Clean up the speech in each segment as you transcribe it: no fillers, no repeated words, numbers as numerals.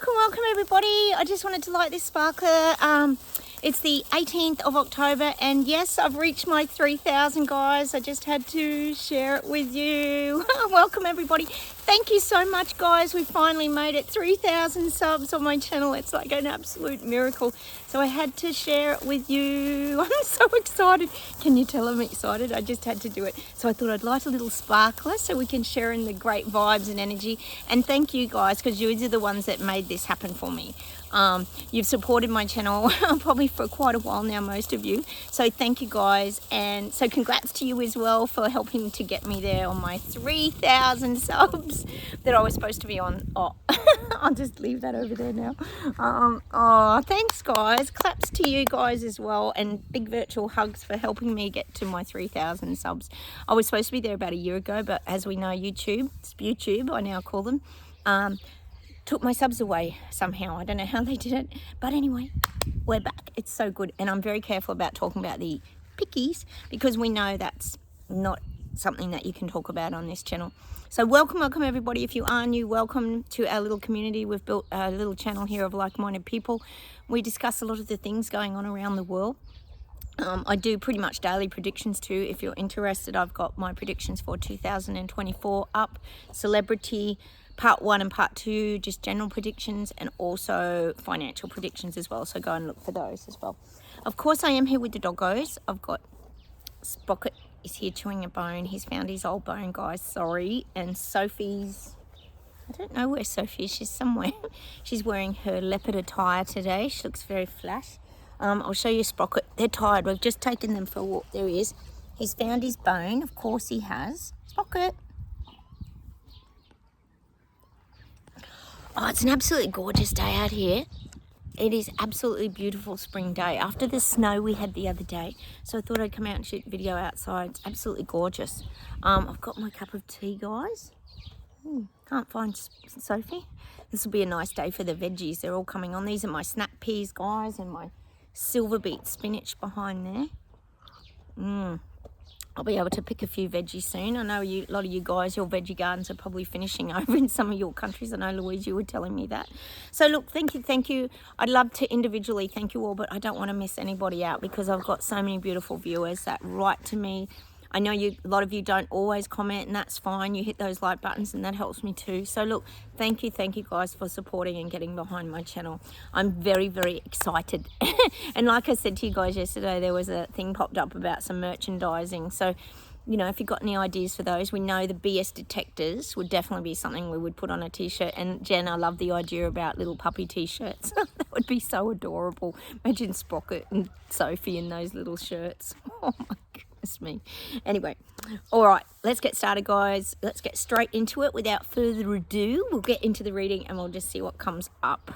Welcome everybody. I just wanted to light this sparkler. It's the 18th of October and yes, I've reached my 3,000 guys. I just had to share it with you. Welcome everybody. Thank you so much guys. We finally made it 3,000 subs on my channel. It's like an absolute miracle. So I had to share it with you. I'm so excited. Can you tell I'm excited? I just had to do it. So I thought I'd light a little sparkler so we can share in the great vibes and energy. And thank you guys, because you are the ones that made this happen for me. You've supported my channel probably for quite a while now, most of you. So thank you guys, and so congrats to you as well for helping to get me there on my 3,000 subs that I was supposed to be on. Oh, I'll just leave that over there now. Oh, thanks guys. Claps to you guys as well, and big virtual hugs for helping me get to my 3,000 subs. I was supposed to be there about a year ago, but as we know, YouTube I now call them, took my subs away somehow. I don't know how they did it, but anyway, we're back. It's so good, and I'm very careful about talking about the pickies because we know that's not something that you can talk about on this channel. So welcome everybody. If you are new, welcome to our little community. We've built a little channel here of like-minded people. We discuss a lot of the things going on around the world. I do pretty much daily predictions too. If you're interested, I've got my predictions for 2024 up, celebrity, part 1 and part 2, just general predictions, and also financial predictions as well. So go and look for those as well. Of course, I am here with the doggos. I've got Sprocket is here chewing a bone. He's found his old bone, guys. Sorry. And Sophie's, I don't know where Sophie is. She's somewhere. She's wearing her leopard attire today. She looks very flash. I'll show you Sprocket. They're tired. We've just taken them for a walk. There he is. He's found his bone. Of course he has. Sprocket. Oh, it's an absolutely gorgeous day out here. It is absolutely beautiful spring day after the snow we had the other day. So I thought I'd come out and shoot a video outside. It's absolutely gorgeous. I've got my cup of tea, guys. Can't find Sophie. This will be a nice day for the veggies. They're all coming on. These are my snap peas, guys, and my silver beet spinach behind there. I'll be able to pick a few veggies soon. I know a lot of you guys, your veggie gardens are probably finishing over in some of your countries. I know, Louise, you were telling me that. So look, thank you. I'd love to individually thank you all, but I don't want to miss anybody out because I've got so many beautiful viewers that write to me. I know a lot of you don't always comment, and that's fine. You hit those like buttons and that helps me too. So look, thank you guys for supporting and getting behind my channel. I'm very, very excited. And like I said to you guys yesterday, there was a thing popped up about some merchandising. So, you know, if you've got any ideas for those, we know the BS detectors would definitely be something we would put on a t-shirt. And Jen, I love the idea about little puppy t-shirts. That would be so adorable. Imagine Sprocket and Sophie in those little shirts. Oh my goodness me. Anyway, all right, let's get started, guys. Let's get straight into it without further ado. We'll get into the reading and we'll just see what comes up.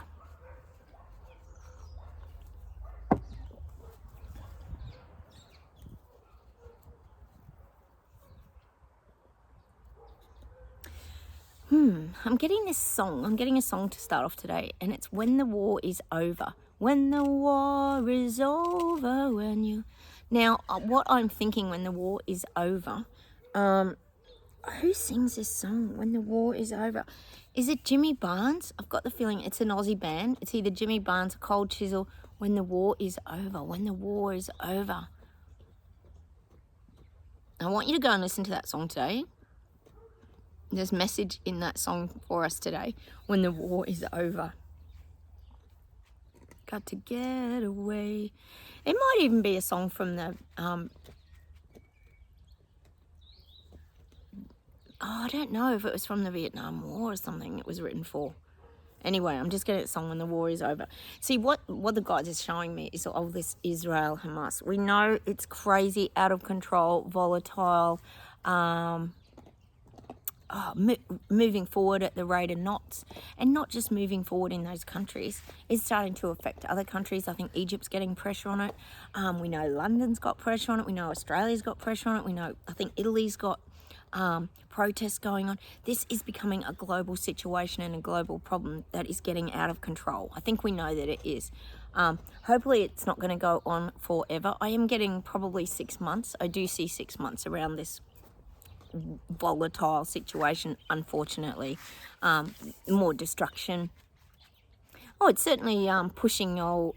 I'm getting this song. I'm getting a song to start off today, and it's When the War is Over. When the war is over, when you... Now, what I'm thinking when the war is over, who sings this song, When the War is Over? Is it Jimmy Barnes? I've got the feeling it's an Aussie band. It's either Jimmy Barnes or Cold Chisel, When the War is Over, when the war is over. I want you to go and listen to that song today. There's a message in that song for us today. When the war is over. Got to get away. It might even be a song from the... I don't know if it was from the Vietnam War or something it was written for. Anyway, I'm just getting a song When the War is Over. See, what the guys are showing me is all this Israel-Hamas. We know it's crazy, out of control, volatile, moving forward at the rate of knots, and not just moving forward in those countries, it's starting to affect other countries. I think Egypt's getting pressure on it. We know London's got pressure on it. We know Australia's got pressure on it. We know, I think Italy's got protests going on. This is becoming a global situation and a global problem that is getting out of control. I think we know that it is. Hopefully it's not going to go on forever. I am getting probably 6 months. I do see 6 months around this volatile situation, unfortunately. More destruction, Oh, it's certainly pushing old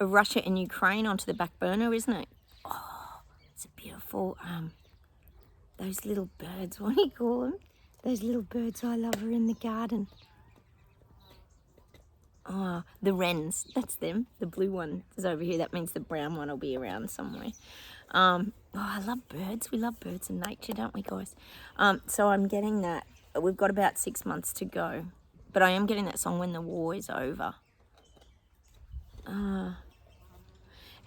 Russia and Ukraine onto the back burner, isn't it? Oh, it's a beautiful, those little birds, what do you call them? Those little birds I love are in the garden. Oh, the wrens, that's them. The blue one is over here. That means the brown one will be around somewhere. Oh, I love birds. We love birds and nature, don't we, guys? So I'm getting that. We've got about 6 months to go. But I am getting that song, When the War is Over. And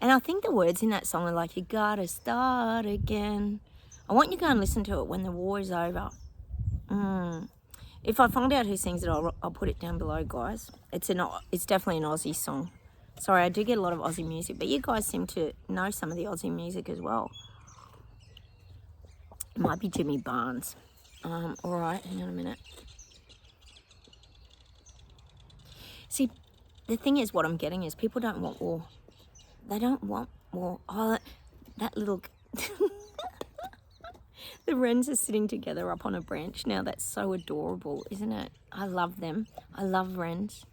I think the words in that song are like, you gotta start again. I want you to go and listen to it, When the War is Over. If I find out who sings it, I'll put it down below, guys. It's definitely an Aussie song. Sorry, I do get a lot of Aussie music, but you guys seem to know some of the Aussie music as well. It might be Jimmy Barnes. All right, hang on a minute. See, the thing is, what I'm getting is people don't want war. They don't want war. Oh, that little... The wrens are sitting together up on a branch now. That's so adorable, isn't it? I love them. I love wrens.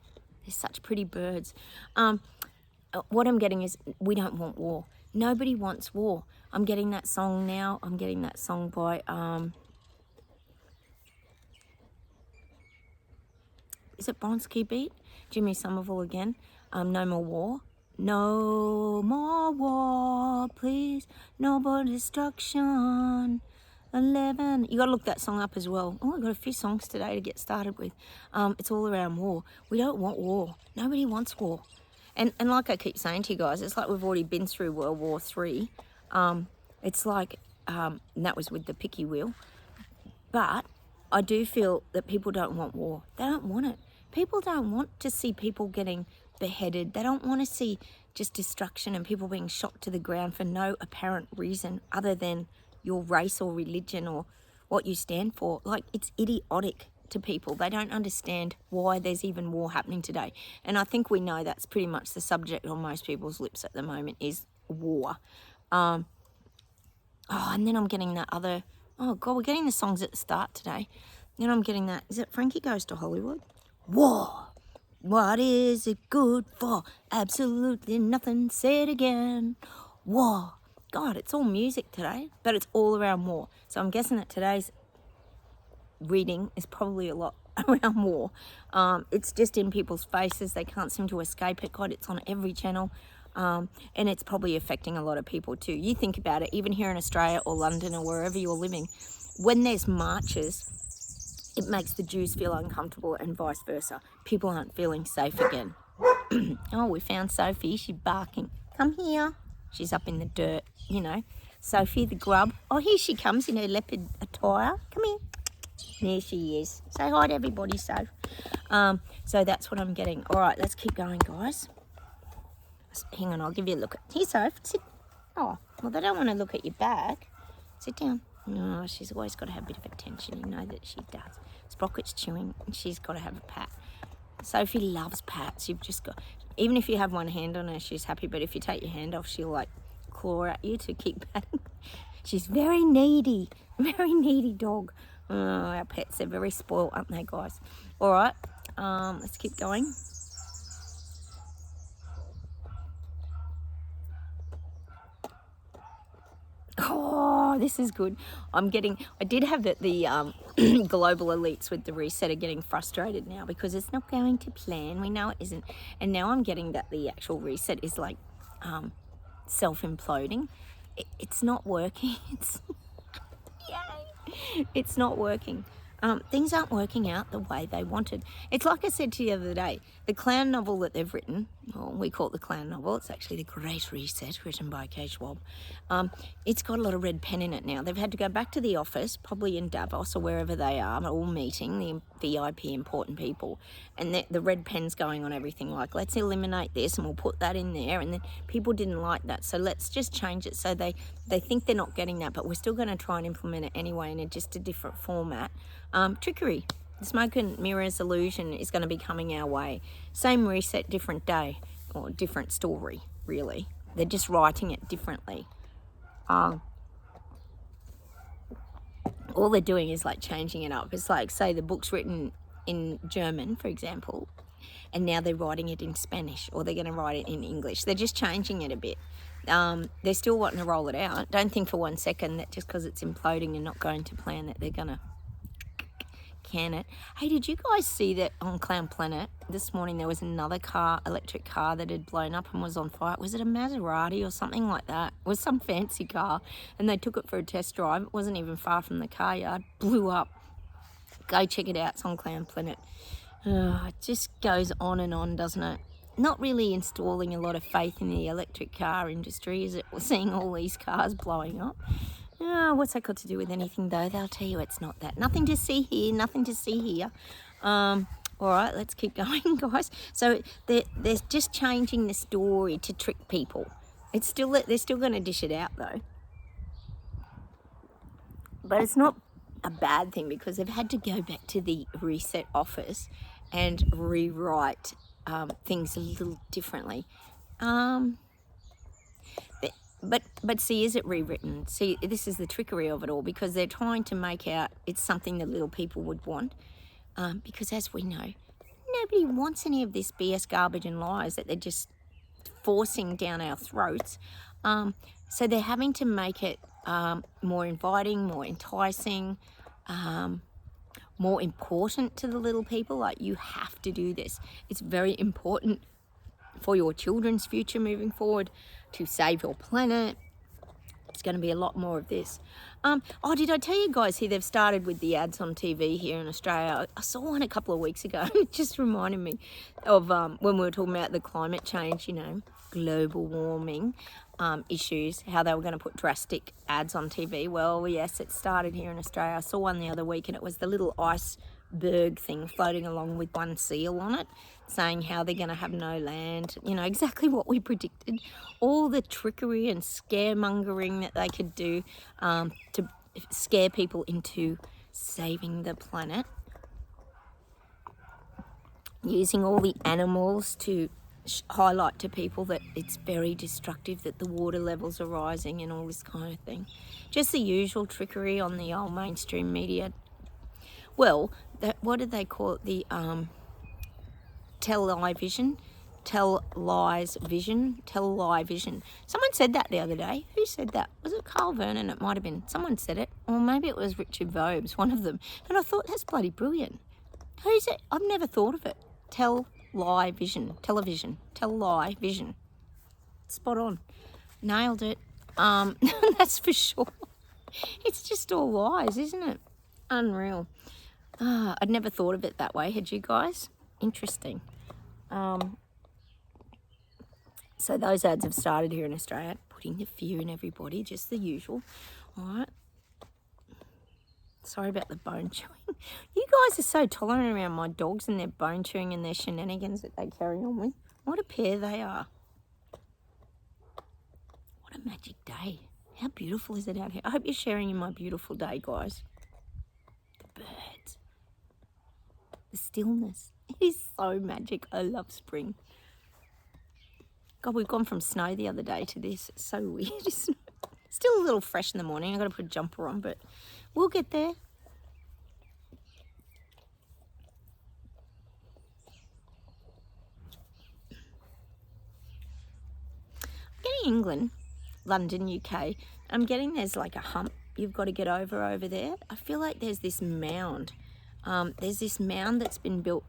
They're such pretty birds. What I'm getting is we don't want war. Nobody wants war. I'm getting that song now. I'm getting that song by... is it Bronski Beat? Jimmy Somerville again. No More War. No more war, please. No more destruction. 11. You got to look that song up as well. Oh, I've got a few songs today to get started with. It's all around war. We don't want war. Nobody wants war. And like I keep saying to you guys, it's like we've already been through World War III. It's like, and that was with the picky wheel. But I do feel that people don't want war. They don't want it. People don't want to see people getting beheaded. They don't want to see just destruction and people being shot to the ground for no apparent reason other than your race or religion or what you stand for. Like, it's idiotic to people. They don't understand why there's even war happening today. And I think we know that's pretty much the subject on most people's lips at the moment is war. Oh, and then I'm getting that other... Oh, God, we're getting the songs at the start today. Then I'm getting that... Is it Frankie Goes to Hollywood? War. What is it good for? Absolutely nothing. Say it again. War. God, it's all music today, but it's all around war. So I'm guessing that today's reading is probably a lot around war. It's just in people's faces. They can't seem to escape it. God, it's on every channel. And it's probably affecting a lot of people too. You think about it, even here in Australia or London or wherever you're living, when there's marches, it makes the Jews feel uncomfortable and vice versa. People aren't feeling safe again. Oh, we found Sophie. She's barking. Come here. She's up in the dirt, you know. Sophie the grub. Oh, here she comes in her leopard attire. Come here. There she is. Say hi to everybody, Soph. So that's what I'm getting. All right, let's keep going, guys. Hang on, I'll give you a look. Here, Soph. Sit. Oh, well, they don't want to look at your back. Sit down. No, she's always got to have a bit of attention. You know that she does. Sprocket's chewing and she's got to have a pat. Sophie loves pats. You've just got... Even if you have one hand on her, she's happy. But if you take your hand off, she'll, like, claw at you to keep patting. She's very needy. Very needy dog. Oh, our pets, they're very spoiled, aren't they, guys? All right. Let's keep going. Oh, this is good. I did have the global elites with the reset are getting frustrated now because it's not going to plan. We know it isn't. And now I'm getting that the actual reset is like self-imploding. It's not working. Yay! It's not working. Things aren't working out the way they wanted. It's like I said to you the other day, the clown novel that they've written, well, we call it the clown novel, it's actually The Great Reset, written by Kay Schwab. It's got a lot of red pen in it now. They've had to go back to the office, probably in Davos or wherever they are, all meeting, the VIP important people, and the red pen's going on everything, like, let's eliminate this and we'll put that in there, and then people didn't like that, so let's just change it. So they think they're not getting that, but we're still going to try and implement it anyway in just a different format. Trickery. The smoke and mirrors illusion is going to be coming our way. Same reset, different day, or different story, really. They're just writing it differently. All they're doing is like changing it up. It's like, say the book's written in German, for example, and now they're writing it in Spanish, or they're going to write it in English. They're just changing it a bit. They're still wanting to roll it out. Don't think for 1 second that just because it's imploding and not going to plan that they're going to can it. Hey, did you guys see that on Clown Planet this morning there was another car, electric car, that had blown up and was on fire? Was it a Maserati or something like that? It was some fancy car, and they took it for a test drive. It wasn't even far from the car yard. Blew up. Go check it out. It's on Clown Planet. It just goes on, doesn't it? Not really installing a lot of faith in the electric car industry, is it? We're seeing all these cars blowing up. What's that got to do with anything, though? They'll tell you it's not that. Nothing to see here, nothing to see here. All right, let's keep going, guys. So they're just changing the story to trick people. They're still going to dish it out, though. But it's not a bad thing, because they've had to go back to the reset office and rewrite things a little differently. But see, is it rewritten? See, this is the trickery of it all, because they're trying to make out it's something that little people would want. Because as we know, nobody wants any of this BS garbage and lies that they're just forcing down our throats. So they're having to make it more inviting, more enticing, more important to the little people. Like, you have to do this. It's very important for your children's future moving forward, to save your planet. It's going to be a lot more of this. Did I tell you guys here they've started with the ads on TV here in Australia? I saw one a couple of weeks ago, and it just reminded me of when we were talking about the climate change, global warming issues, how they were going to put drastic ads on TV. Well, yes, it started here in Australia. I saw one the other week, and it was the little iceberg thing floating along with one seal on it, saying how they're going to have no land. Exactly what we predicted. All the trickery and scaremongering that they could do to scare people into saving the planet, using all the animals to highlight to people that it's very destructive, that the water levels are rising and all this kind of thing. Just the usual trickery on the old mainstream media. Well, what did they call it? The tell lie vision. Someone said that the other day. Who said that? Was it Carl Vernon? It might have been. Someone said it. Or maybe it was Richard Vobes, one of them. And I thought, that's bloody brilliant. Who's it? I've never thought of it. Tell lie vision. Television. Tell lie vision. Spot on. Nailed it. That's for sure. It's just all lies, isn't it? Unreal. I'd never thought of it that way. Had you guys? Interesting. So those ads have started here in Australia, putting the fear in everybody, just the usual. All right. Sorry about the bone chewing. You guys are so tolerant around my dogs and their bone chewing and their shenanigans that they carry on with. What a pair they are. What a magic day. How beautiful is it out here? I hope you're sharing in my beautiful day, guys. The birds. The stillness. It is so magic. I love spring. God, we've gone from snow the other day to this. It's so weird, isn't it? Still a little fresh in the morning. I've got to put a jumper on, but we'll get there. Getting England, London, UK. I'm getting there's like a hump you've got to get over there. I feel like there's this mound. There's this mound that's been built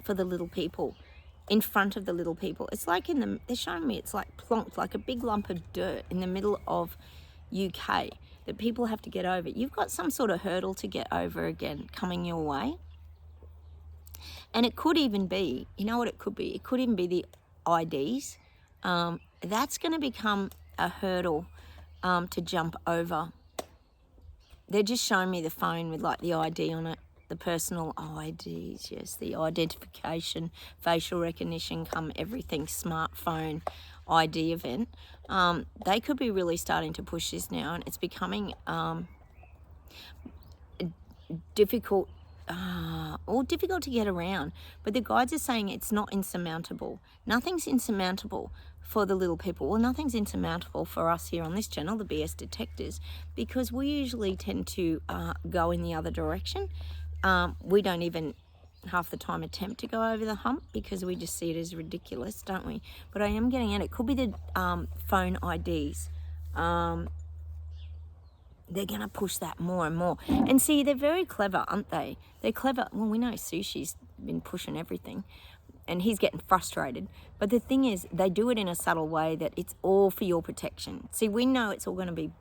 for the little people, in front of the little people. It's like they're showing me it's like plonked, like a big lump of dirt in the middle of UK that people have to get over. You've got some sort of hurdle to get over again coming your way. And it could even be, you know what it could be? It could even be the IDs. That's going to become a hurdle to jump over. They're just showing me the phone with like the ID on it. The personal IDs, yes, the identification, facial recognition, everything, smartphone ID event. They could be really starting to push this now, and it's becoming difficult to get around. But the guides are saying it's not insurmountable. Nothing's insurmountable for the little people. Well, nothing's insurmountable for us here on this channel, the BS detectors, because we usually tend to go in the other direction. We don't even half the time attempt to go over the hump because we just see it as ridiculous, don't we? But I am getting it. It could be the phone IDs. They're going to push that more and more. And see, they're very clever, aren't they? They're clever. Well, we know Sushi's been pushing everything and he's getting frustrated. But the thing is, they do it in a subtle way that it's all for your protection. See, we know it's all going to be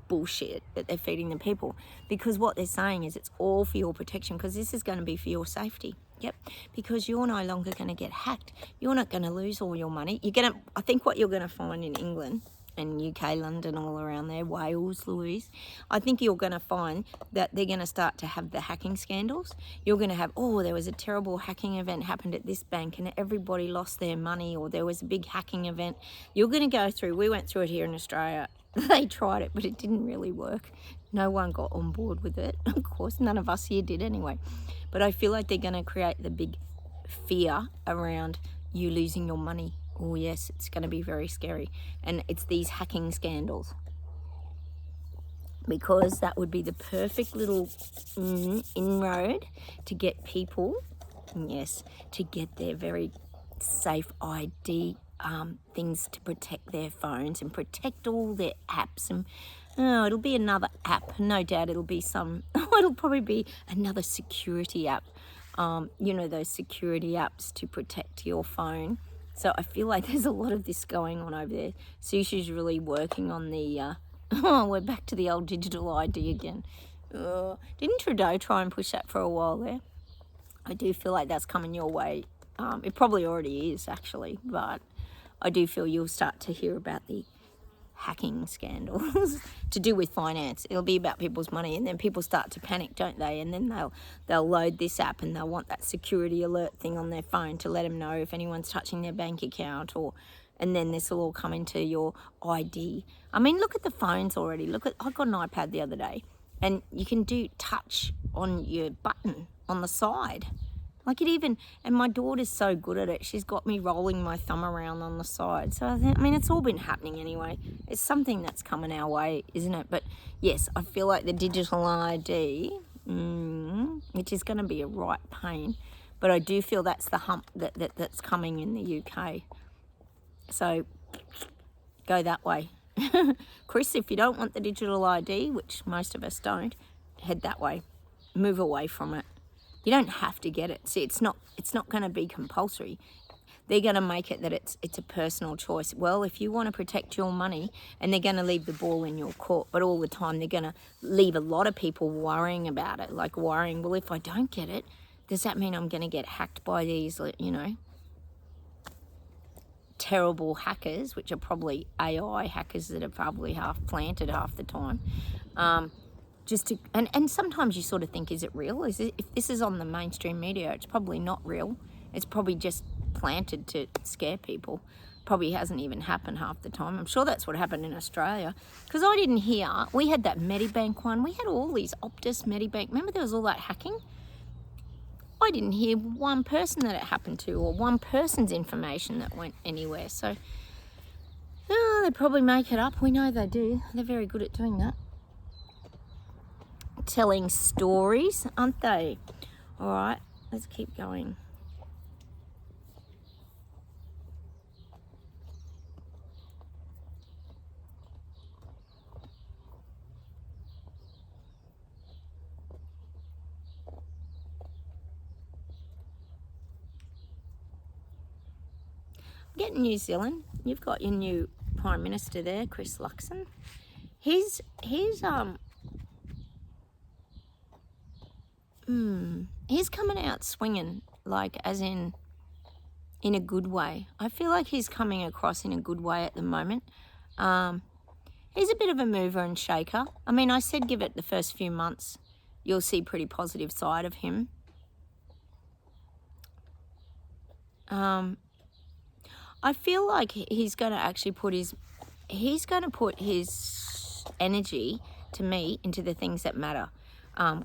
bullshit that they're feeding the people, because what they're saying is it's all for your protection, because this is going to be for your safety. Yep, because you're no longer going to get hacked. You're not going to lose all your money. You're going to, I think what you're going to find in England and UK, London, all around there, Wales, Louise, I think you're going to find that they're going to start to have the hacking scandals. You're going to have, oh, there was a terrible hacking event happened at this bank and everybody lost their money, or there was a big hacking event. You're going to go through, we went through it here in Australia. They tried it, but it didn't really work. No one got on board with it. Of course, none of us here did anyway. But I feel like they're going to create the big fear around you losing your money. Oh yes, it's going to be very scary. And it's these hacking scandals, because that would be the perfect little inroad to get people, yes, to get their very safe ID things to protect their phones and protect all their apps. And oh, it'll be another app, no doubt. It'll be it'll probably be another security app. You know, those security apps to protect your phone. So I feel like there's a lot of this going on over there. Sushi's really working on the oh, we're back to the old digital ID again. Didn't Trudeau try and push that for a while there? I do feel like that's coming your way. It probably already is, actually, but I do feel you'll start to hear about the hacking scandals to do with finance. It'll be about people's money, and then people start to panic, don't they? And then they'll load this app and they'll want that security alert thing on their phone to let them know if anyone's touching their bank account, and then this will all come into your ID. I mean, look at the phones already. I got an iPad the other day, and you can do touch on your button on the side. Like it even, and my daughter's so good at it, she's got me rolling my thumb around on the side. So I mean, it's all been happening anyway. It's something that's coming our way, isn't it? But yes, I feel like the digital ID, which is going to be a right pain, but I do feel that's the hump that's coming in the UK. So go that way. Chris, if you don't want the digital ID, which most of us don't, head that way. Move away from it. You don't have to get it. See, it's not going to be compulsory. They're going to make it that it's a personal choice. Well, if you want to protect your money, and they're going to leave the ball in your court, but all the time they're going to leave a lot of people worrying about it, like worrying, well, if I don't get it, does that mean I'm going to get hacked by these, you know, terrible hackers, which are probably AI hackers that are probably half planted half the time. And sometimes you sort of think, is it real? If this is on the mainstream media, it's probably not real. It's probably just planted to scare people. Probably hasn't even happened half the time. I'm sure that's what happened in Australia. Because I didn't hear, we had that Medibank one. We had all these Optus, Medibank. Remember there was all that hacking? I didn't hear one person that it happened to, or one person's information that went anywhere. So, they probably make it up. We know they do. They're very good at doing that. Telling stories, aren't they? All right, let's keep going. Get New Zealand. You've got your new Prime Minister there, Chris Luxon. He's coming out swinging, like as in a good way. I feel like he's coming across in a good way at the moment. He's a bit of a mover and shaker. I mean, I said give it the first few months. You'll see pretty positive side of him. I feel like he's going to actually put his energy, to me, into the things that matter.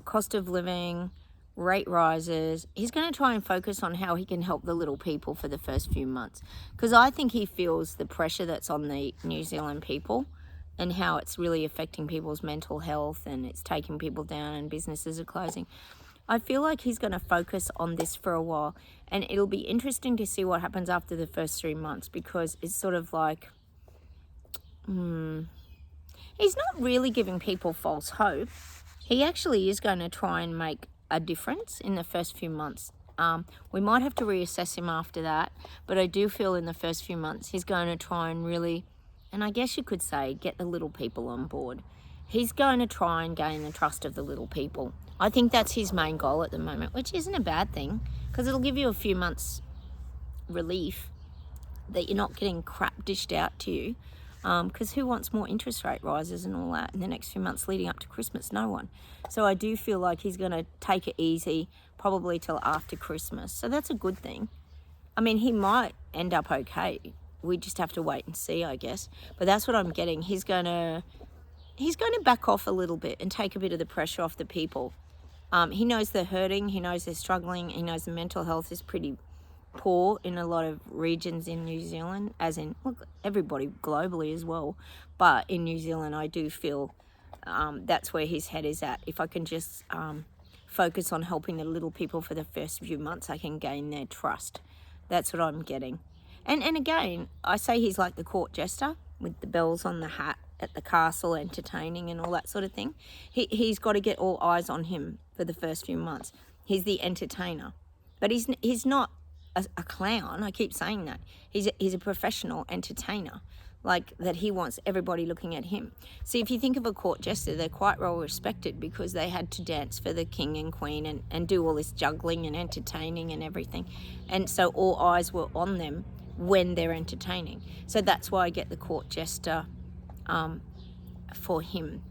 Cost of living, rate rises. He's going to try and focus on how he can help the little people for the first few months. Because I think he feels the pressure that's on the New Zealand people and how it's really affecting people's mental health, and it's taking people down and businesses are closing. I feel like he's going to focus on this for a while, and it'll be interesting to see what happens after the first 3 months, because it's sort of like, he's not really giving people false hope. He actually is going to try and make a difference in the first few months. We might have to reassess him after that, but I do feel in the first few months he's going to try and really, and I guess you could say, get the little people on board. He's going to try and gain the trust of the little people. I think that's his main goal at the moment, which isn't a bad thing, because it'll give you a few months relief that you're not getting crap dished out to you. Because who wants more interest rate rises and all that in the next few months leading up to Christmas? No one. So I do feel like he's going to take it easy, probably till after Christmas. So that's a good thing. I mean, he might end up okay. We just have to wait and see, I guess. But that's what I'm getting. He's going to back off a little bit and take a bit of the pressure off the people. He knows they're hurting. He knows they're struggling. He knows the mental health is pretty poor in a lot of regions in New Zealand, as in, look, everybody globally as well. But in New Zealand, I do feel that's where his head is at. If I can just focus on helping the little people for the first few months, I can gain their trust. That's what I'm getting. And again, I say he's like the court jester with the bells on the hat at the castle, entertaining and all that sort of thing. He's got to get all eyes on him for the first few months. He's the entertainer. But he's not a clown. I keep saying that. He's a professional entertainer. Like that, he wants everybody looking at him. See, if you think of a court jester, they're quite well respected because they had to dance for the king and queen and do all this juggling and entertaining and everything. And so all eyes were on them when they're entertaining. So that's why I get the court jester for him.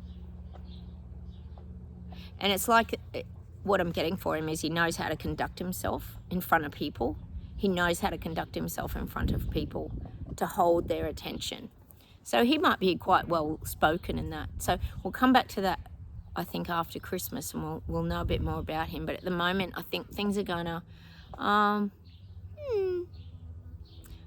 And it's like, what I'm getting for him is he knows how to conduct himself in front of people. He knows how to conduct himself in front of people to hold their attention. So he might be quite well spoken in that. So we'll come back to that, I think, after Christmas, and we'll know a bit more about him. But at the moment, I think things are gonna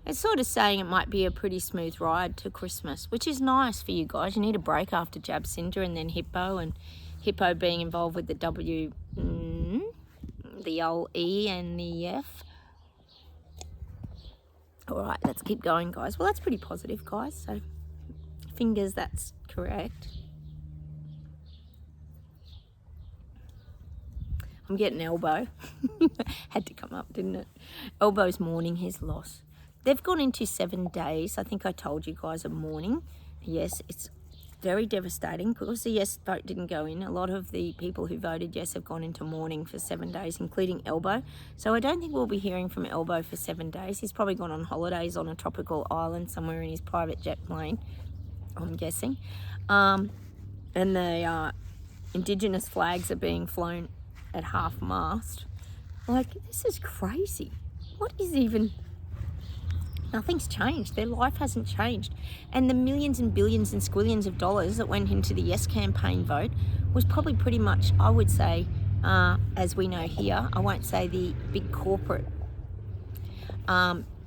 it's sort of saying it might be a pretty smooth ride to Christmas, which is nice for you guys. You need a break after Jabcinda and then Hippo, and Hippo being involved with the W, the old E and the F. All right, let's keep going, guys. Well, that's pretty positive, guys. So fingers that's correct. I'm getting Elbow. Had to come up, didn't it? Elbow's mourning his loss. They've gone into 7 days. I think I told you guys a mourning. Yes, it's very devastating because the yes vote didn't go in. A lot of the people who voted yes have gone into mourning for 7 days, including Elbow. So I don't think we'll be hearing from Elbow for 7 days. He's probably gone on holidays on a tropical island somewhere in his private jet plane, I'm guessing. And the Indigenous flags are being flown at half-mast. Like, this is crazy. What is even... Nothing's changed. Their life hasn't changed. And the millions and billions and squillions of dollars that went into the Yes campaign vote was probably pretty much, I would say, as we know here, I won't say the big corporate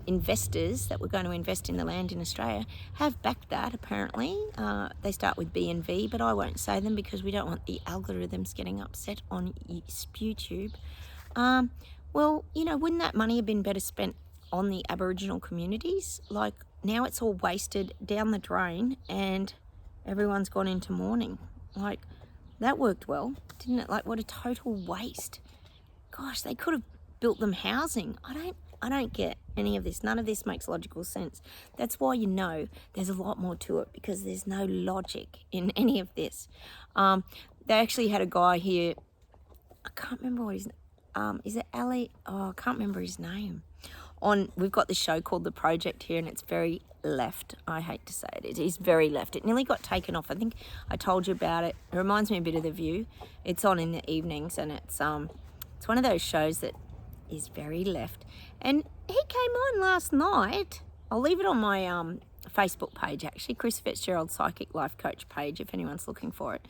investors that were going to invest in the land in Australia have backed that, apparently. They start with B and V, but I won't say them because we don't want the algorithms getting upset on YouTube. Well, you know, wouldn't that money have been better spent on the Aboriginal communities? Like, now it's all wasted down the drain and everyone's gone into mourning. Like, that worked well, didn't it? Like, what a total waste. Gosh, they could have built them housing. I don't get any of this. None of this makes logical sense. That's why, you know, there's a lot more to it, because there's no logic in any of this. They actually had a guy here, I can't remember what his name, is it Ali? Oh, I can't remember his name. We've got this show called The Project here, and it's very left. I hate to say it. It is very left. It nearly got taken off. I think I told you about it. It reminds me a bit of The View. It's on in the evenings, and it's one of those shows that is very left. And he came on last night. I'll leave it on my Facebook page, actually, Chrissy Fitzgerald Psychic Life Coach page, if anyone's looking for it.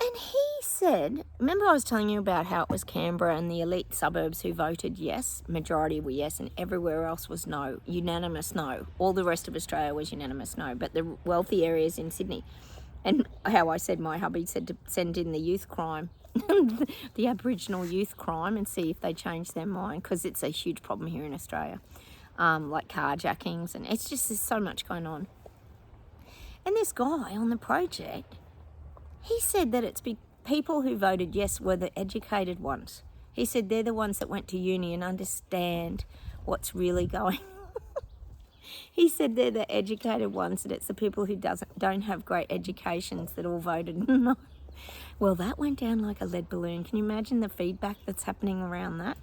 And he said, remember I was telling you about how it was Canberra and the elite suburbs who voted yes, majority were yes, and everywhere else was no, unanimous no. All the rest of Australia was unanimous no, but the wealthy areas in Sydney. And how I said my hubby said to send in the youth crime the Aboriginal youth crime and see if they change their mind, because it's a huge problem here in Australia, like carjackings, and it's just, there's so much going on. And this guy on the project, he said that it's people who voted yes were the educated ones. He said they're the ones that went to uni and understand what's really going on. He said they're the educated ones, that it's the people who don't have great educations that all voted no. Well, that went down like a lead balloon. Can you imagine the feedback that's happening around that?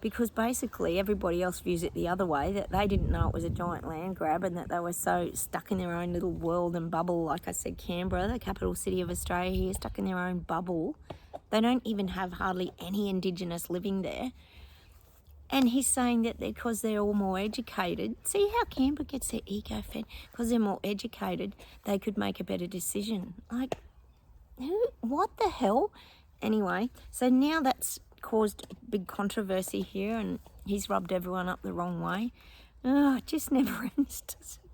Because basically everybody else views it the other way, that they didn't know it was a giant land grab and that they were so stuck in their own little world and bubble. Like I said, Canberra, the capital city of Australia, here, stuck in their own bubble. They don't even have hardly any Indigenous living there. And he's saying that because they're all more educated, see how Canberra gets their ego fed? Because they're more educated, they could make a better decision. Like, what the hell? Anyway, so now that's caused big controversy here, and he's rubbed everyone up the wrong way. Oh, it just never ends, does it?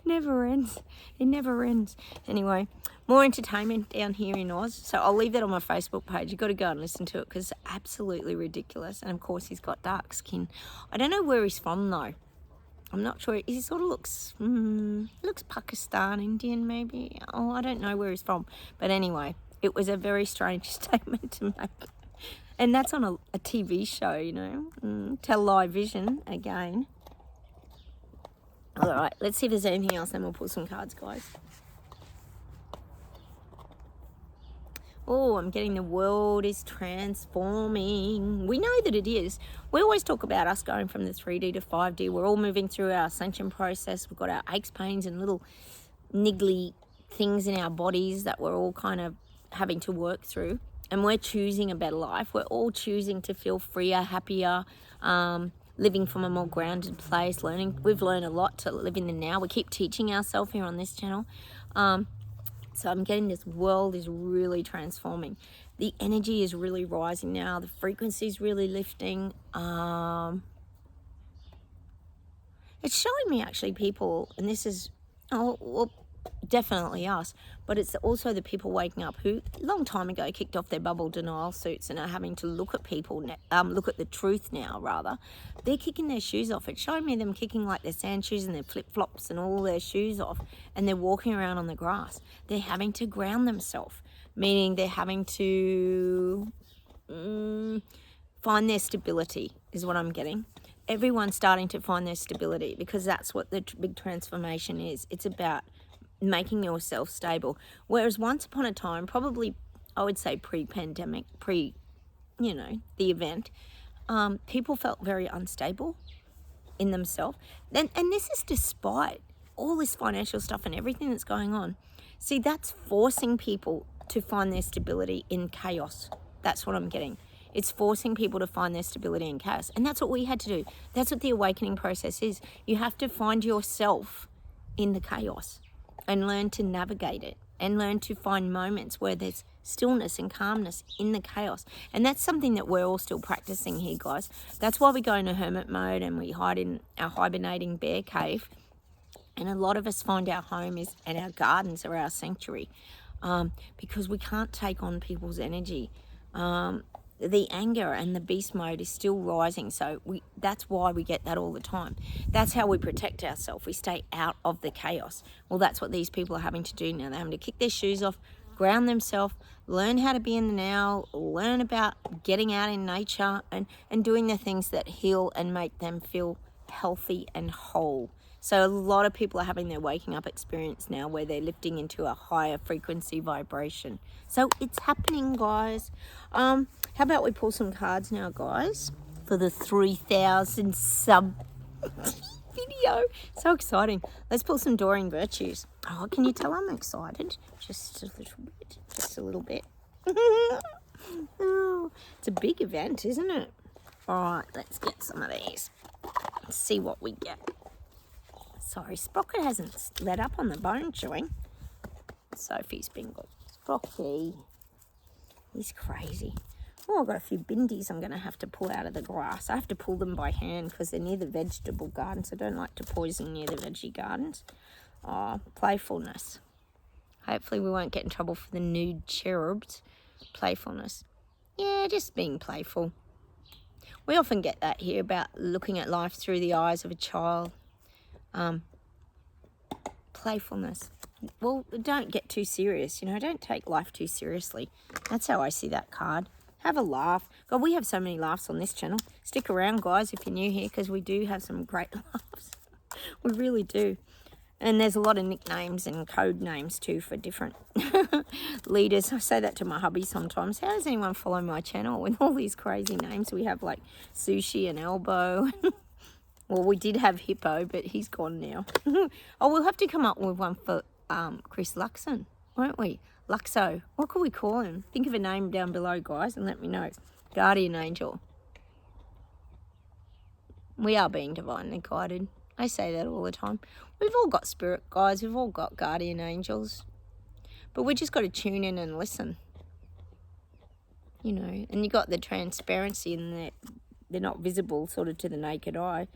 Never ends. It never ends. Anyway, more entertainment down here in Oz. So I'll leave that on my Facebook page. You've got to go and listen to it because it's absolutely ridiculous. And of course, he's got dark skin. I don't know where he's from though. I'm not sure. He sort of looks Pakistan, Indian maybe. Oh, I don't know where he's from. But anyway, it was a very strange statement to make. And that's on a TV show, you know. Television again. All right, let's see if there's anything else, then we'll pull some cards, guys. Oh, I'm getting the world is transforming. We know that it is. We always talk about us going from the 3D to 5D. We're all moving through our ascension process. We've got our aches, pains, and little niggly things in our bodies that we're all kind of having to work through. And we're choosing a better life. We're all choosing to feel freer, happier, living from a more grounded place, learning. We've learned a lot to live in the now. We keep teaching ourselves here on this channel. So I'm getting this world is really transforming. The energy is really rising now. The frequency is really lifting. It's showing me actually people, and this is, definitely us, but it's also the people waking up who a long time ago kicked off their bubble denial suits and are having to look at people, look at the truth now rather. They're kicking their shoes off. It's showing me them kicking like their sand shoes and their flip-flops and all their shoes off, and they're walking around on the grass. They're having to ground themselves, meaning they're having to find their stability is what I'm getting. Everyone's starting to find their stability because that's what the big transformation is. It's about making yourself stable. Whereas once upon a time, probably I would say pre-pandemic, the event, people felt very unstable in themselves. And this is despite all this financial stuff and everything that's going on. See, that's forcing people to find their stability in chaos. That's what I'm getting. It's forcing people to find their stability in chaos. And that's what we had to do. That's what the awakening process is. You have to find yourself in the chaos and learn to navigate it and learn to find moments where there's stillness and calmness in the chaos. And that's something that we're all still practicing here, guys. That's why we go into hermit mode and we hide in our hibernating bear cave. And a lot of us find our home and our gardens are our sanctuary, because we can't take on people's energy. The anger and the beast mode is still rising, so that's why we get that all the time. That's how we protect ourselves. We stay out of the chaos. Well, that's what these people are having to do now. They're having to kick their shoes off, ground themselves, learn how to be in the now, learn about getting out in nature and doing the things that heal and make them feel healthy and whole. So a lot of people are having their waking up experience now where they're lifting into a higher frequency vibration. So it's happening, guys. How about we pull some cards now, guys, for the 3,000 sub video. So exciting. Let's pull some Doreen Virtues. Oh, can you tell I'm excited? Just a little bit. Just a little bit. Oh, it's a big event, isn't it? All right, let's get some of these. Let's see what we get. Sorry, Sprocket hasn't let up on the bone chewing. Sophie's been good. Sprocky. He's crazy. Oh, I've got a few bindies I'm going to have to pull out of the grass. I have to pull them by hand because they're near the vegetable gardens. I don't like to poison near the veggie gardens. Oh, playfulness. Hopefully we won't get in trouble for the nude cherubs. Playfulness. Yeah, just being playful. We often get that here about looking at life through the eyes of a child. Playfulness. Well, don't get too serious, you know, don't take life too seriously. That's how I see that card. Have a laugh. God, we have so many laughs on this channel. Stick around, guys, if you're new here, because we do have some great laughs. We really do. And there's a lot of nicknames and code names too for different leaders. I say that to my hubby sometimes. How does anyone follow my channel with all these crazy names? We have like Sushi and Elbow. Well, we did have Hippo, but he's gone now. Oh, we'll have to come up with one for Chris Luxon, won't we? Luxo. What could we call him? Think of a name down below, guys, and let me know. Guardian Angel. We are being divinely guided. I say that all the time. We've all got spirit guides. We've all got guardian angels. But we just got to tune in and listen. You know, and you got the transparency in that they're not visible sort of to the naked eye.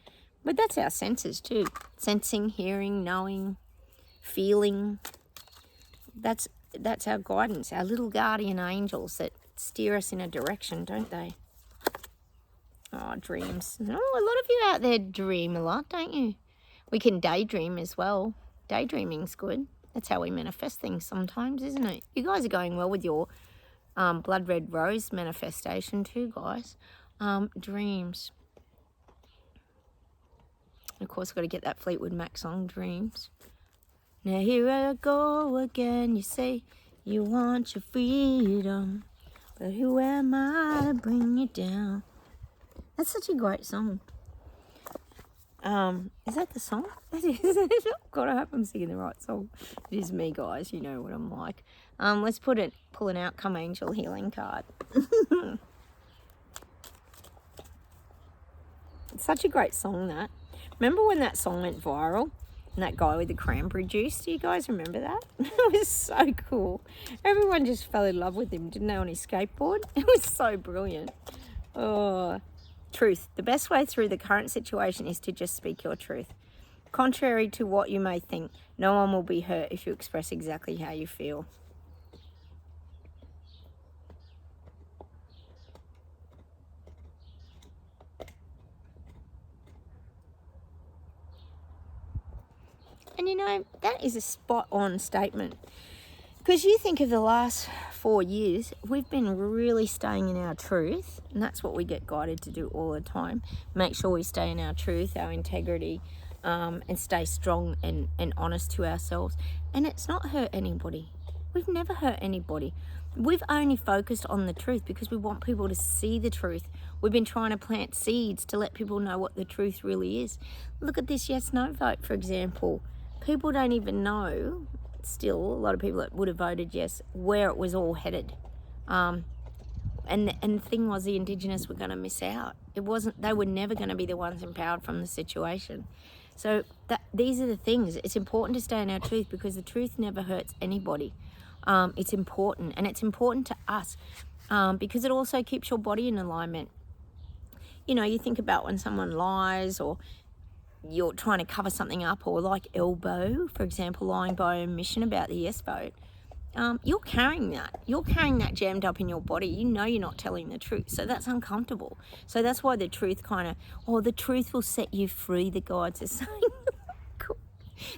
But that's our senses too. Sensing, hearing, knowing, feeling. That's our guidance, our little guardian angels that steer us in a direction, don't they? Oh, dreams. Oh, a lot of you out there dream a lot, don't you? We can daydream as well. Daydreaming's good. That's how we manifest things sometimes, isn't it? You guys are going well with your blood red rose manifestation too, guys. Dreams. Of course, I've got to get that Fleetwood Mac song, Dreams. Now here I go again. You say you want your freedom, but who am I to bring you down? That's such a great song. Is that the song? That is. God, I hope I'm singing the right song. It is me, guys. You know what I'm like. Let's pull an outcome angel healing card. It's such a great song, that. Remember when that song went viral? And that guy with the cranberry juice, do you guys remember that? It was so cool. Everyone just fell in love with him, didn't they, on his skateboard? It was so brilliant. Oh, truth. The best way through the current situation is to just speak your truth. Contrary to what you may think, no one will be hurt if you express exactly how you feel. And you know, that is a spot-on statement. Because you think of the last 4 years, we've been really staying in our truth. And that's what we get guided to do all the time. Make sure we stay in our truth, our integrity, and stay strong and honest to ourselves. And it's not hurt anybody. We've never hurt anybody. We've only focused on the truth because we want people to see the truth. We've been trying to plant seeds to let people know what the truth really is. Look at this yes-no vote, for example. People don't even know, still, a lot of people that would have voted yes, where it was all headed. And the thing was, the Indigenous were going to miss out. They were never going to be the ones empowered from the situation. So these are the things. It's important to stay in our truth because the truth never hurts anybody. It's important, and it's important to us because it also keeps your body in alignment. You know, you think about when someone lies or you're trying to cover something up, or like Elbow, for example, lying by omission about the yes vote. You're carrying that jammed up in your body. You know you're not telling the truth, so that's uncomfortable. So that's why the truth the truth will set you free, the guides are saying.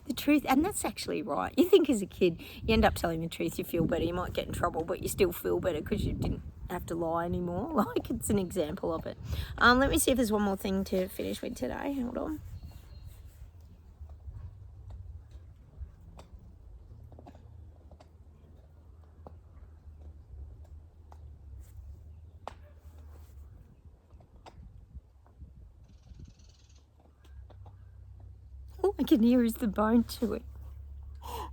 The truth, and that's actually right. You think as a kid, you end up telling the truth, you feel better, you might get in trouble, but you still feel better because you didn't have to lie anymore. Like, it's an example of it. Let me see if there's one more thing to finish with today. Hold on. All I can hear is the bone to it.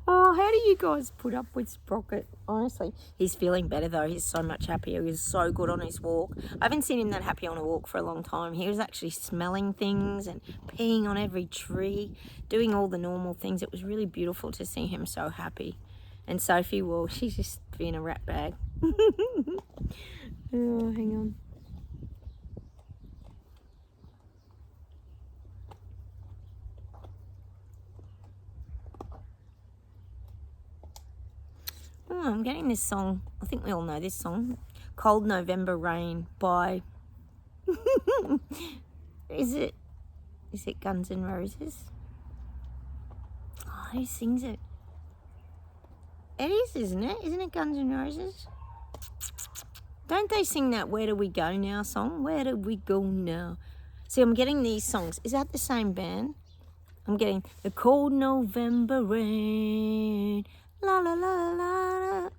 Oh, how do you guys put up with Sprocket? Honestly, he's feeling better though. He's so much happier. He was so good on his walk. I haven't seen him that happy on a walk for a long time. He was actually smelling things and peeing on every tree, doing all the normal things. It was really beautiful to see him so happy. And Sophie, well, she's just being a rat bag. Oh, hang on. Oh, I'm getting this song. I think we all know this song. Cold November Rain by... Is it Guns N' Roses? Oh, who sings it? It is, isn't it? Isn't it Guns N' Roses? Don't they sing that Where Do We Go Now song? Where do we go now? See, I'm getting these songs. Is that the same band? I'm getting the cold November rain. La la la la la.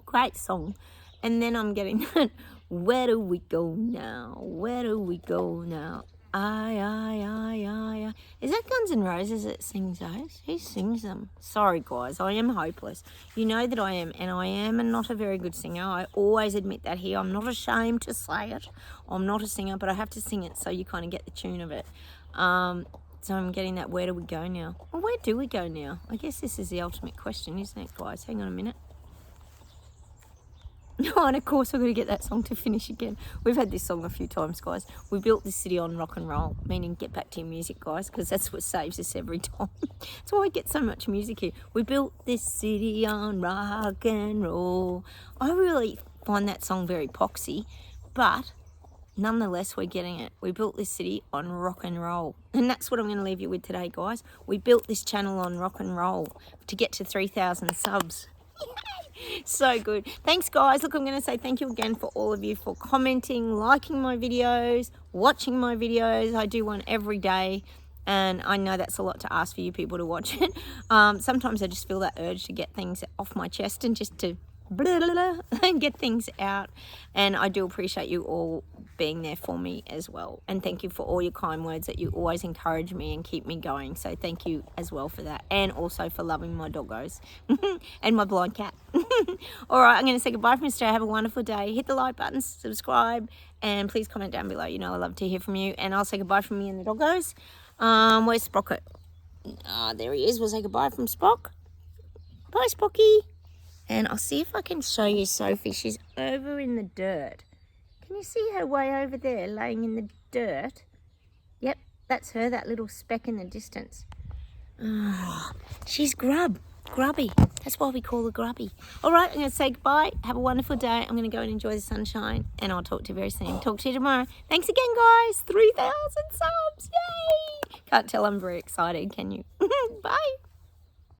Great song. And then I'm getting that Where do we go now? Where do we go now? I. Is that Guns N' Roses that sings those? Who sings them? Sorry, guys, I am hopeless. You know that I am, and I am not a very good singer. I always admit that here. I'm not ashamed to say it. I'm not a singer, but I have to sing it so you kind of get the tune of it. So I'm getting that Where do we go now? Well, where do we go now? I guess this is the ultimate question, isn't it, guys? Hang on a minute. Oh, and of course I've got to get that song to finish again. We've had this song a few times, guys. We built this city on rock and roll, meaning get back to your music, guys, because that's what saves us every time. That's why I get so much music here. We built this city on rock and roll. I really find that song very poxy, but nonetheless, we're getting it. We built this city on rock and roll. And that's what I'm going to leave you with today, guys. We built this channel on rock and roll to get to 3,000 subs. So good. Thanks, guys. Look, I'm going to say thank you again for all of you for commenting, liking my videos, watching my videos. I do one every day, and I know that's a lot to ask for you people to watch it. Sometimes I just feel that urge to get things off my chest and just to and get things out, and I do appreciate you all being there for me as well, and thank you for all your kind words that you always encourage me and keep me going, so thank you as well for that, and also for loving my doggos and my blind cat. All right, I'm going to say goodbye from Australia. Have a wonderful day. Hit the like button, subscribe, and please comment down below. You know I love to hear from you, and I'll say goodbye from me and the doggos. Where's Sprocket? There he is. We'll say goodbye from Spock. Bye, Spocky. And I'll see if I can show you Sophie. She's over in the dirt. Can you see her way over there, laying in the dirt? Yep, that's her, that little speck in the distance. Oh, she's grubby. That's why we call her grubby. All right, I'm going to say goodbye. Have a wonderful day. I'm going to go and enjoy the sunshine, and I'll talk to you very soon. Talk to you tomorrow. Thanks again, guys. 3,000 subs. Yay! Can't tell I'm very excited, can you? Bye.